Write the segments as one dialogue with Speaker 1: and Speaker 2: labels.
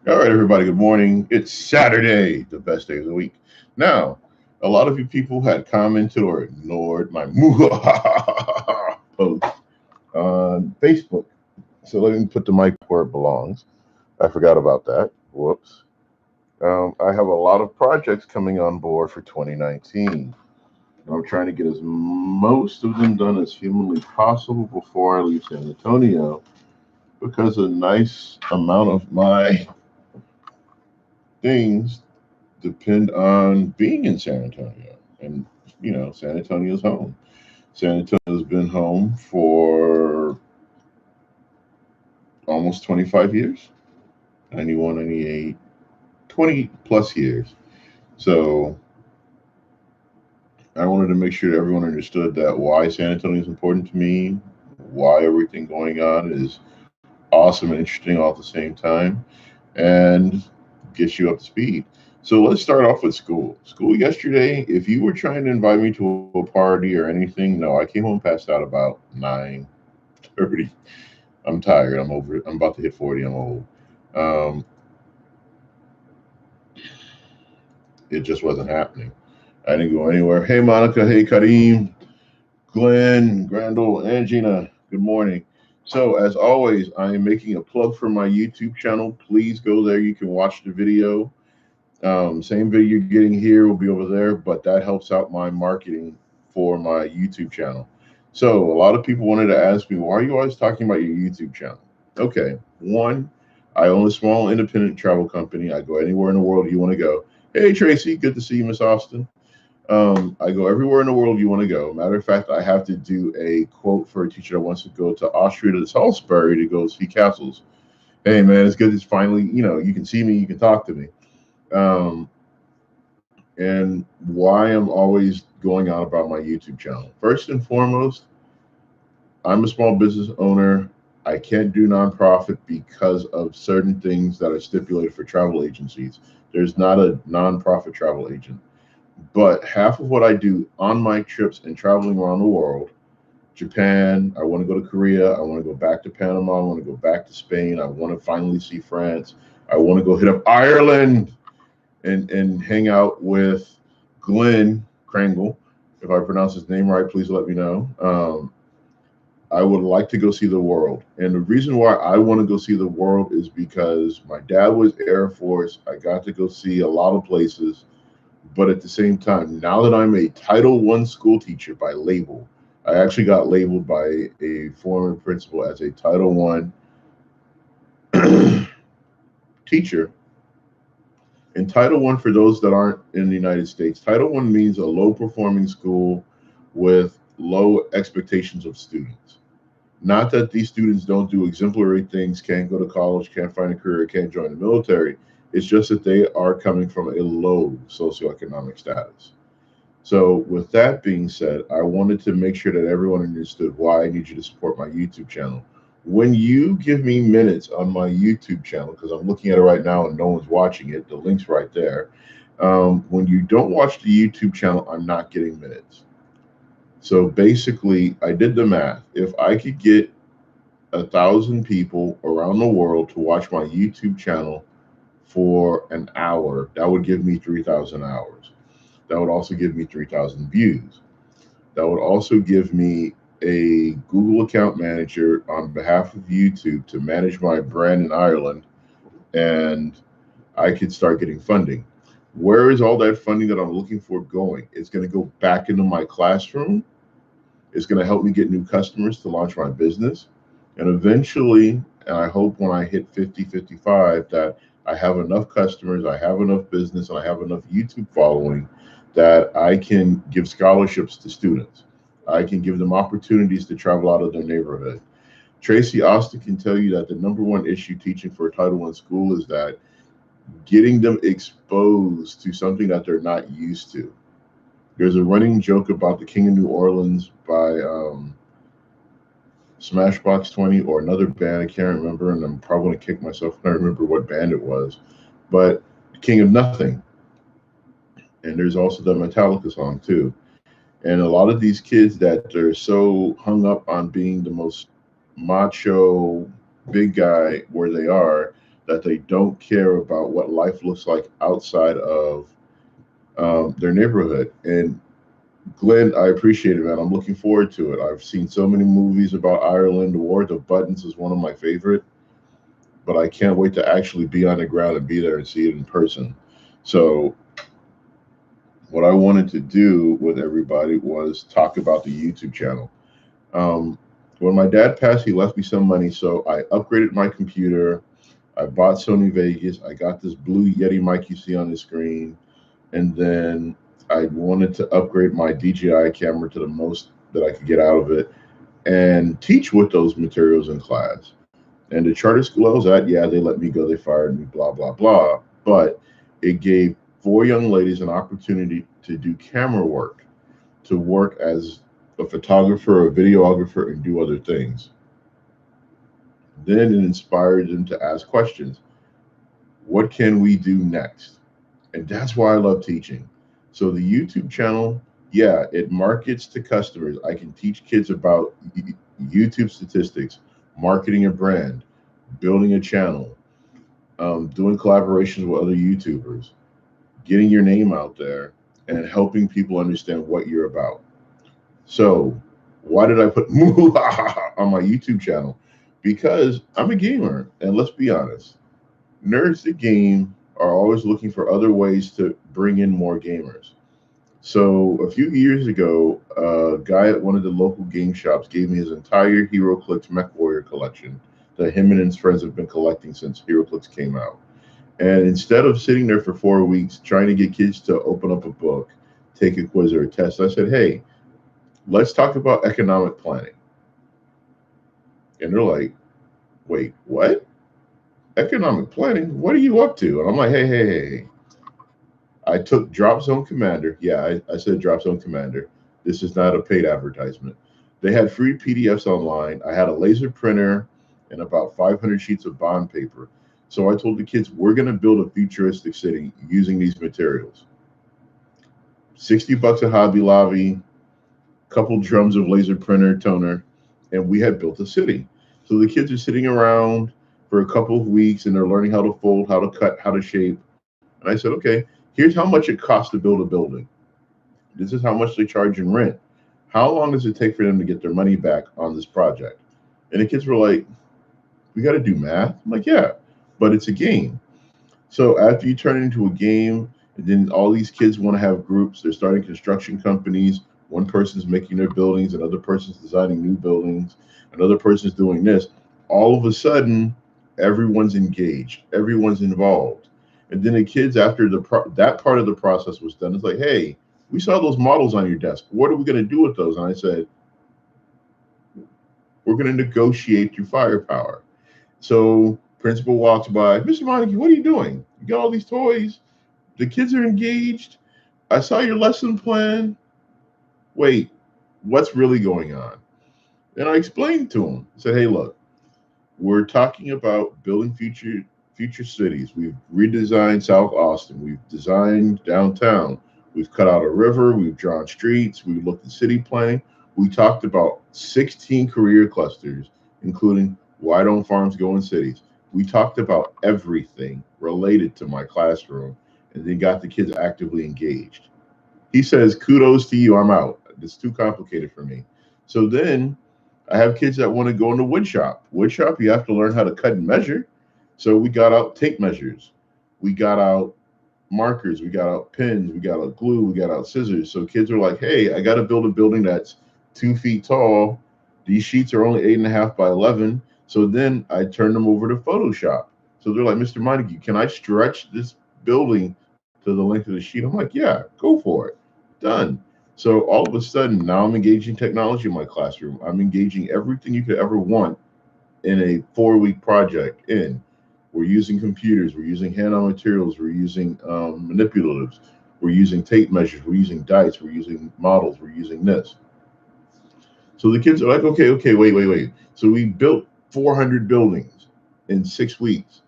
Speaker 1: All right, everybody, good morning. It's Saturday, the best day of the week. Now, a lot of you people had commented or ignored my Muhahahaha post on Facebook. So let me put the mic where it belongs. I forgot about that. Whoops. I have a lot of projects coming on board for 2019. I'm trying to get as most of them done as humanly possible before I leave San Antonio because a nice amount of my things depend on being in San Antonio. And, San Antonio's home. San Antonio's been home for almost 25 years, 91, 98, 20 plus years. So I wanted to make sure that everyone understood that why San Antonio is important to me, why everything going on is awesome and interesting all at the same time, and get you up to speed. So let's start off with school. School yesterday, if you were trying to invite me to a party or anything, no, I came home passed out about 9:30. I'm tired. I'm over it. I'm about to hit 40. I'm old. Um, it just wasn't happening. I didn't go anywhere. Hey, Monica. Hey, Kareem, Glenn, Grandel, and Gina. Good morning. So, as always, I am making a plug for my YouTube channel. Please go there. You can watch the video. Same video you're getting here will be over there, but that helps out my marketing for my YouTube channel. So, a lot of people wanted to ask me, why are you always talking about your YouTube channel? Okay, one, I own a small independent travel company. I go anywhere in the world you want to go. Hey, Tracy, good to see you, Miss Austin. I go everywhere in the world you want to go. Matter of fact, I have to do a quote for a teacher that wants to go to Austria to Salisbury to go see castles. Hey, man, it's good. It's finally, you can see me, you can talk to me. Um, and why I'm always going on about my YouTube channel. First and foremost, I'm a small business owner. I can't do nonprofit because of certain things that are stipulated for travel agencies. There's not a nonprofit travel agent. But half of what I do on my trips and traveling around the world, Japan, I want to go to Korea, I want to go back to Panama, I want to go back to Spain, I want to finally see France, I want to go hit up Ireland and hang out with Glenn Krangle. If I pronounce his name right, please let me know. I would like to go see the world. And the reason why I want to go see the world is because my dad was Air Force. I got to go see a lot of places. But at the same time, now that I'm a Title One school teacher by label, I actually got labeled by a former principal as a Title One teacher. And Title One, for those that aren't in the United States, Title One means a low performing school with low expectations of students. Not that these students don't do exemplary things, can't go to college, can't find a career, can't join the military. It's just that they are coming from a low socioeconomic status. So, with that being said, I wanted to make sure that everyone understood why I need you to support my YouTube channel. When you give me minutes on my YouTube channel, because I'm looking at it right now and no one's watching it, the link's right there. When you don't watch the YouTube channel, I'm not getting minutes. So basically, I did the math. If I could get 1,000 people around the world to watch my YouTube channel for an hour, that would give me 3,000 hours. That would also give me 3,000 views. That would also give me a Google account manager on behalf of YouTube to manage my brand in Ireland, and I could start getting funding. Where is all that funding that I'm looking for going? It's going to go back into my classroom. It's going to help me get new customers to launch my business. And eventually, and I hope when I hit 50, 55, that I have enough customers, I have enough business, and I have enough YouTube following that I can give scholarships to students. I can give them opportunities to travel out of their neighborhood. Tracy Austin can tell you that the number one issue teaching for a Title One school is that getting them exposed to something that they're not used to. There's a running joke about the King of New Orleans by Smashbox 20 or another band. I can't remember, and I'm probably going to kick myself when I remember what band it was. But King of Nothing. And there's also the Metallica song, too. And a lot of these kids that are so hung up on being the most macho big guy where they are, that they don't care about what life looks like outside of their neighborhood. And Glenn, I appreciate it, man. I'm looking forward to it. I've seen so many movies about Ireland. The War of the Buttons is one of my favorite, but I can't wait to actually be on the ground and be there and see it in person. So, what I wanted to do with everybody was talk about the YouTube channel. Um, when my dad passed, he left me some money, so I upgraded my computer. I bought Sony Vegas. I got this blue Yeti mic you see on the screen, and then I wanted to upgrade my DJI camera to the most that I could get out of it and teach with those materials in class. And the charter school I was at, yeah, they let me go. They fired me, blah, blah, blah. But it gave 4 young ladies an opportunity to do camera work, to work as a photographer, a videographer, and do other things. Then it inspired them to ask questions. What can we do next? And that's why I love teaching. So the YouTube channel, yeah, it markets to customers. I can teach kids about YouTube statistics, marketing a brand, building a channel, doing collaborations with other YouTubers, getting your name out there, and helping people understand what you're about. So why did I put Muhahaha on my YouTube channel? Because I'm a gamer, and let's be honest, nerds that game are always looking for other ways to bring in more gamers. So a few years ago, a guy at one of the local game shops gave me his entire HeroClix MechWarrior collection that him and his friends have been collecting since HeroClix came out. And instead of sitting there for 4 weeks trying to get kids to open up a book, take a quiz or a test, I said, hey, let's talk about economic planning. And they're like, wait, what? Economic planning? What are you up to? And I'm like, hey. I took Drop Zone Commander. Yeah, I said Drop Zone Commander. This is not a paid advertisement. They had free PDFs online. I had a laser printer and about 500 sheets of bond paper. So I told the kids, we're going to build a futuristic city using these materials. $60 at Hobby Lobby, couple drums of laser printer toner, and we had built a city. So the kids are sitting around for a couple of weeks and they're learning how to fold, how to cut, how to shape. And I said, okay, here's how much it costs to build a building. This is how much they charge in rent. How long does it take for them to get their money back on this project? And the kids were like, we got to do math. I'm like, yeah, but it's a game. So after you turn it into a game, and then all these kids want to have groups, they're starting construction companies. One person's making their buildings, another person's designing new buildings, another person's doing this. All of a sudden, everyone's engaged, everyone's involved. And then the kids, after that part of the process was done, it's like, hey, we saw those models on your desk. What are we going to do with those? And I said, we're going to negotiate your firepower. So principal walks by, Mr. Montague, what are you doing? You got all these toys. The kids are engaged. I saw your lesson plan. Wait, what's really going on? And I explained to him. I said, hey, look, we're talking about building future cities. We've redesigned South Austin. We've designed downtown. We've cut out a river. We've drawn streets. We've looked at city planning. We talked about 16 career clusters, including why don't farms go in cities. We talked about everything related to my classroom and then got the kids actively engaged. He says, kudos to you. I'm out. It's too complicated for me. So then I have kids that want to go into wood shop. Wood shop, you have to learn how to cut and measure. So we got out tape measures. We got out markers. We got out pens. We got out glue. We got out scissors. So kids are like, hey, I got to build a building that's 2 feet tall. These sheets are only 8.5 by 11. So then I turn them over to Photoshop. So they're like, Mr. Montague, can I stretch this building to the length of the sheet? I'm like, yeah, go for it. Done. So all of a sudden, now I'm engaging technology in my classroom. I'm engaging everything you could ever want in a 4-week project. We're using computers. We're using hand-on materials. We're using manipulatives. We're using tape measures. We're using dice. We're using models. We're using this. So the kids are like, okay, wait. So we built 400 buildings in 6 weeks.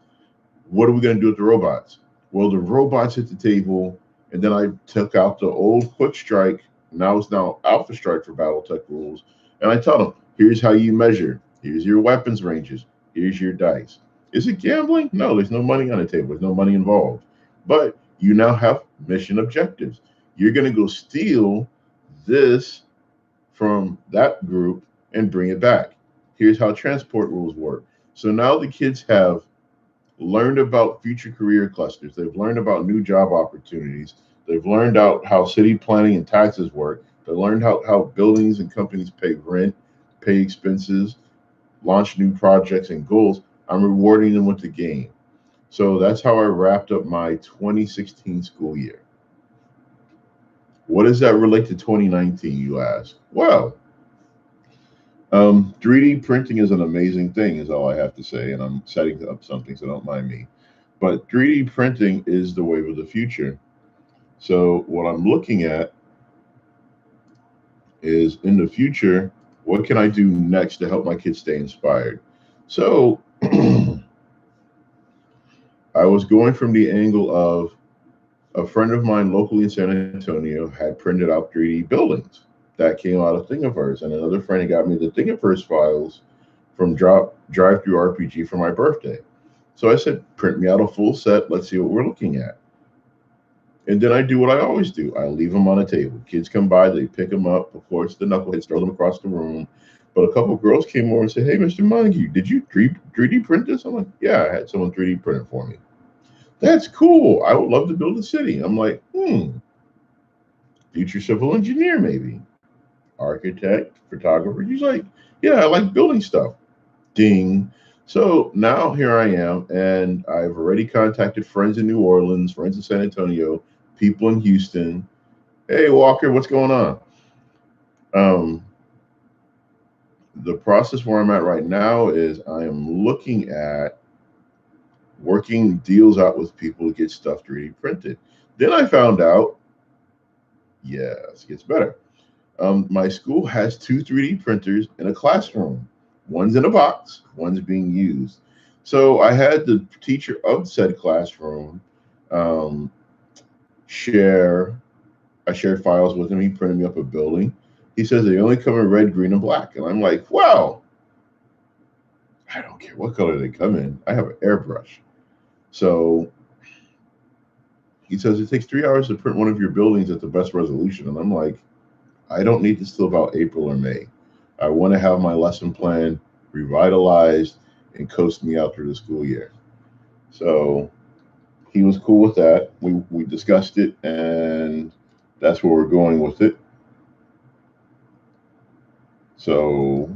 Speaker 1: What are we going to do with the robots? Well, the robots hit the table, and then I took out the old Quick Strike. Now it's Alpha Strike for Battletech rules. And I tell them, here's how you measure. Here's your weapons ranges. Here's your dice. Is it gambling? No, there's no money on the table. There's no money involved. But you now have mission objectives. You're going to go steal this from that group and bring it back. Here's how transport rules work. So now the kids have learned about future career clusters. They've learned about new job opportunities. They've learned out how city planning and taxes work. They learned how buildings and companies pay rent, pay expenses, launch new projects and goals. I'm rewarding them with the game. So that's how I wrapped up my 2016 school year. What does that relate to 2019, you ask? Well, 3D printing is an amazing thing, is all I have to say. And I'm setting up something, so don't mind me. But 3D printing is the wave of the future. So, what I'm looking at is in the future, what can I do next to help my kids stay inspired? So, I was going from the angle of a friend of mine locally in San Antonio had printed out 3D buildings that came out of Thingiverse, and another friend had got me the Thingiverse files from Drive Through RPG for my birthday. So I said, print me out a full set. Let's see what we're looking at. And then I do what I always do. I leave them on a table. Kids come by, they pick them up. Of course, the knuckleheads throw them across the room. But a couple of girls came over and said, "Hey, Mr. Montague, did you 3D print this?" I'm like, "Yeah, I had someone 3D print it for me." "That's cool. I would love to build a city." I'm like, future civil engineer, maybe. Architect, photographer. He's like, "Yeah, I like building stuff." Ding. So now here I am, and I've already contacted friends in New Orleans, friends in San Antonio, people in Houston. "Hey, Walker, what's going on?" Um, the process where I'm at right now is I am looking at working deals out with people to get stuff 3D printed. Then I found out, yes, it gets better. My school has two 3D printers in a classroom. One's in a box, one's being used. So I had the teacher of said classroom um, share. I shared files with him. He printed me up a building. He says they only come in red, green, and black. And I'm like, wow, I don't care what color they come in. I have an airbrush. So he says it takes 3 hours to print one of your buildings at the best resolution. And I'm like, I don't need this till about April or May. I want to have my lesson plan revitalized and coast me out through the school year. So he was cool with that. We discussed it, and that's where we're going with it. So,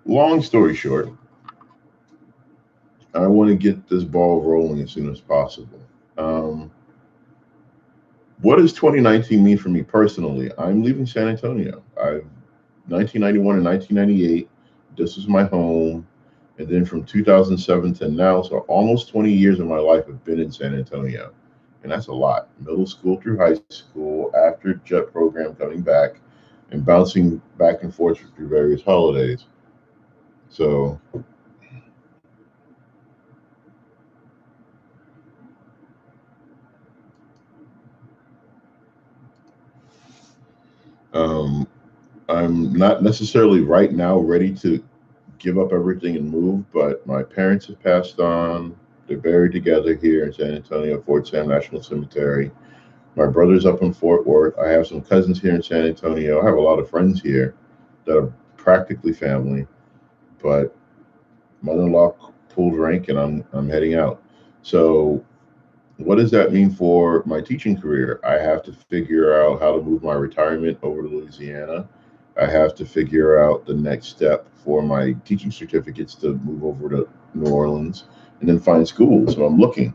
Speaker 1: long story short, I want to get this ball rolling as soon as possible. Um, what does 2019 mean for me personally? I'm leaving San Antonio. 1991 and 1998, this was my home. And then from 2007 to now, so almost 20 years of my life have been in San Antonio. And that's a lot. Middle school through high school, after JET program coming back, and bouncing back and forth through various holidays. So um, I'm not necessarily right now ready to give up everything and move, but my parents have passed on. They're buried together here in San Antonio, Fort Sam National Cemetery. My brother's up in Fort Worth. I have some cousins here in San Antonio. I have a lot of friends here that are practically family, but mother-in-law pulled rank and I'm heading out. So what does that mean for my teaching career? I have to figure out how to move my retirement over to Louisiana. I have to figure out the next step for my teaching certificates to move over to New Orleans and then find school. So I'm looking.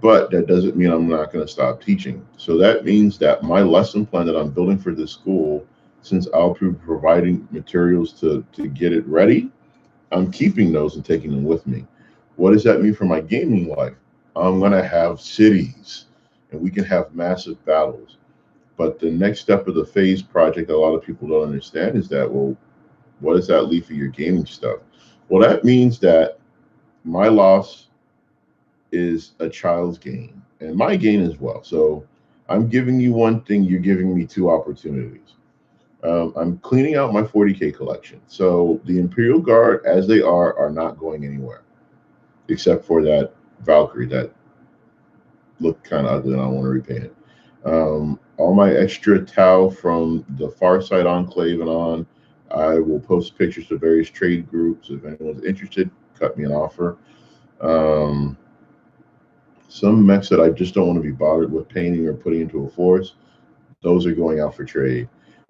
Speaker 1: But that doesn't mean I'm not going to stop teaching. So that means that my lesson plan that I'm building for this school, since I'll be providing materials to get it ready, I'm keeping those and taking them with me. What does that mean for my gaming life? I'm going to have cities and we can have massive battles. But the next step of the phase project that a lot of people don't understand is that, well, what does that leave for your gaming stuff? Well, that means that my loss is a child's gain and my gain as well. So I'm giving you one thing, you're giving me two opportunities. I'm cleaning out my 40K collection. So the Imperial Guard, as they are not going anywhere. except for that Valkyrie that looked kind of ugly and I don't want to repaint it. All my extra Tau from the Far Side Enclave and on, I will post pictures to various trade groups. If anyone's interested, cut me an offer. Um, some mechs that I just don't want to be bothered with painting or putting into a force, those are going out for trade.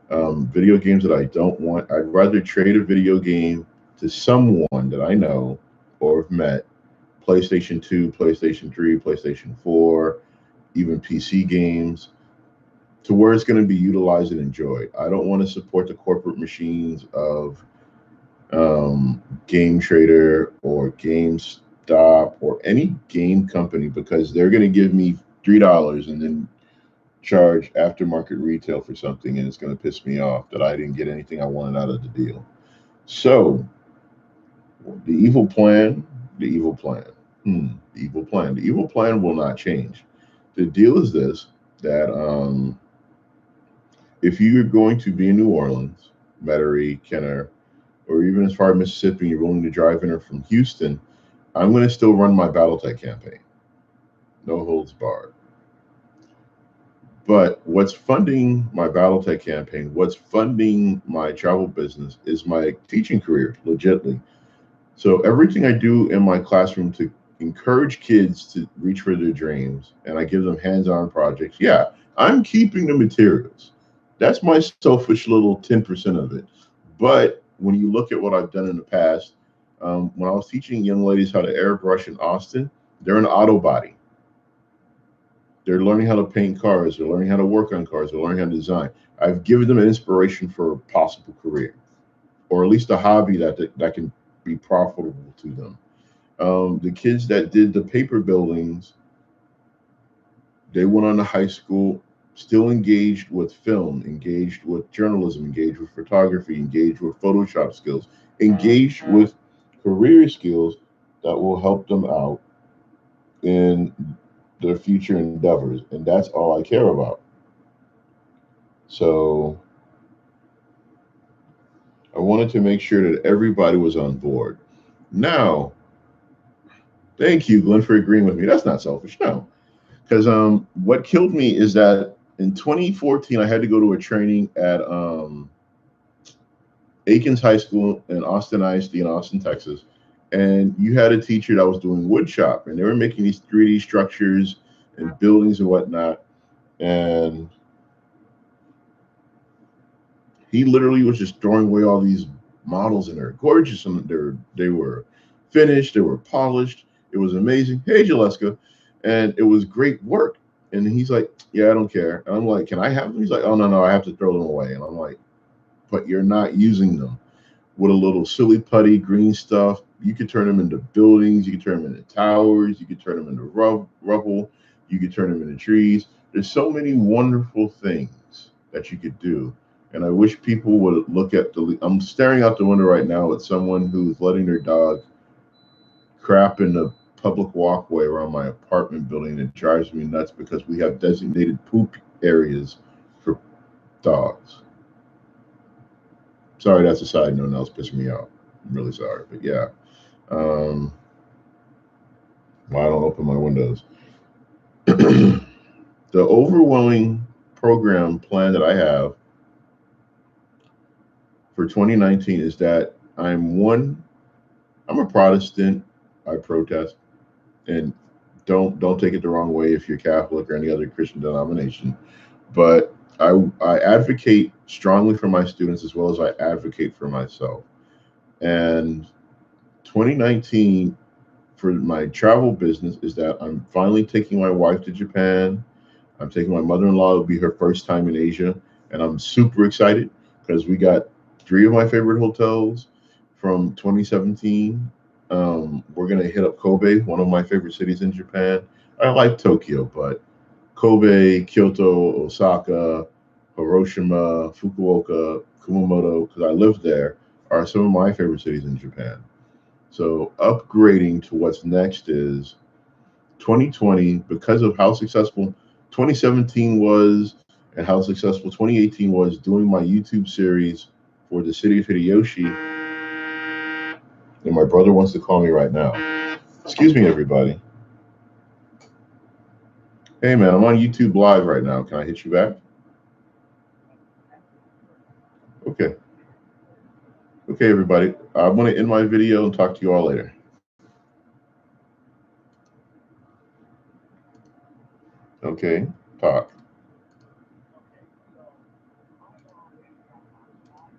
Speaker 1: Video games that I don't want, I'd rather trade a video game to someone that I know or have met. PlayStation 2, PlayStation 3, PlayStation 4, even PC games, to where it's going to be utilized and enjoyed. I don't want to support the corporate machines of Game Trader or GameStop or any game company, because they're going to give me $3 and then charge aftermarket retail for something, and it's going to piss me off that I didn't get anything I wanted out of the deal. So the evil plan, the evil plan, the evil plan, the evil plan will not change. The deal is this: that if you're going to be in New Orleans, Metairie, Kenner, or even as far as Mississippi, you're willing to drive in or from Houston, I'm going to still run my BattleTech campaign. No holds barred. But what's funding my BattleTech campaign, what's funding my travel business is my teaching career, legitly. So everything I do in my classroom to encourage kids to reach for their dreams, and I give them hands-on projects, yeah, I'm keeping the materials. That's my selfish little 10% of it. But when you look at what I've done in the past, when I was teaching young ladies how to airbrush in Austin, they're an auto body. They're learning how to paint cars. They're learning how to work on cars. They're learning how to design. I've given them an inspiration for a possible career, or at least a hobby that can be profitable to them. The kids that did the paper buildings, they went on to high school, still engaged with film, engaged with journalism, engaged with photography, engaged with Photoshop skills, engaged with career skills that will help them out in their future endeavors. And that's all I care about. So I wanted to make sure that everybody was on board. Now, thank you, Glenn, for agreeing with me. That's not selfish, no. Because what killed me is that in 2014, I had to go to a training at Aikens High School in Austin ISD in Austin, Texas. And you had a teacher that was doing wood shop, and they were making these 3D structures and buildings and whatnot. And he literally was just throwing away all these models, and they're gorgeous, and they were finished, they were polished. It was amazing. Hey, Jaleska. And it was great work. And he's like, yeah, I don't care. And I'm like, can I have them? He's like, oh, no, I have to throw them away. And I'm like, but you're not using them. With a little silly putty green stuff, you could turn them into buildings, you could turn them into towers, you could turn them into rubble, you could turn them into trees. There's so many wonderful things that you could do. And I wish people would look at I'm staring out the window right now at someone who's letting their dog crap in the public walkway around my apartment building. It drives me nuts because we have designated poop areas for dogs. Sorry, that's a side note. That was pissing me off. I'm really sorry, but yeah. Why I don't open my windows. The overwhelming program plan that I have for 2019 is that I'm a Protestant. I protest, and don't take it the wrong way if you're Catholic or any other Christian denomination, but I advocate strongly for my students as well as I advocate for myself. And 2019 for my travel business is that I'm finally taking my wife to Japan. I'm taking my mother-in-law. It'll be her first time in Asia, and I'm super excited because we got 3 of my favorite hotels from 2017. We're gonna hit up Kobe, one of my favorite cities in Japan. I like Tokyo, but Kobe, Kyoto, Osaka, Hiroshima, Fukuoka, Kumamoto, because I lived there, are some of my favorite cities in Japan. So upgrading to what's next is 2020, because of how successful 2017 was and how successful 2018 was, doing my YouTube series for the city of Hideyoshi. And my brother wants to call me right now. Excuse me, everybody. Hey, man, I'm on YouTube Live right now. Can I hit you back? Okay. Okay, everybody. I'm going to end my video and talk to you all later. Okay, talk.